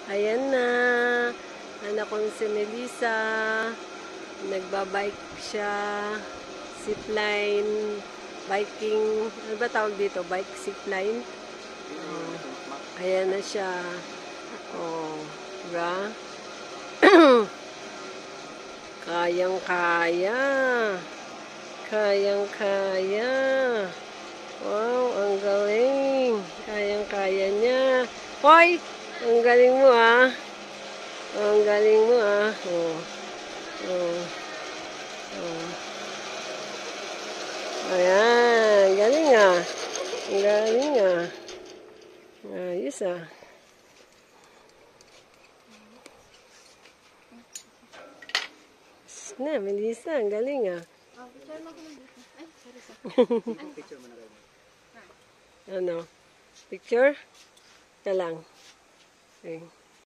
Ayan na. Anak kong si Melissa. Nagbabike siya. Zipline. Biking. Ano ba tawag dito? Bike zipline. Oh. Ayan na siya. Oh. Diba? Kayang-kaya. Kayang-kaya. Wow, ang galing. Kayang-kaya niya. Hoy! Ang galing mo ah. Ang galing mo ah. Oh. Oh. Oh. Ayan. Galing ah. Ang galing ah. Ayos ah. Na, Melissa. Ang galing ah. Ano? Picture? Ito lang. Okay.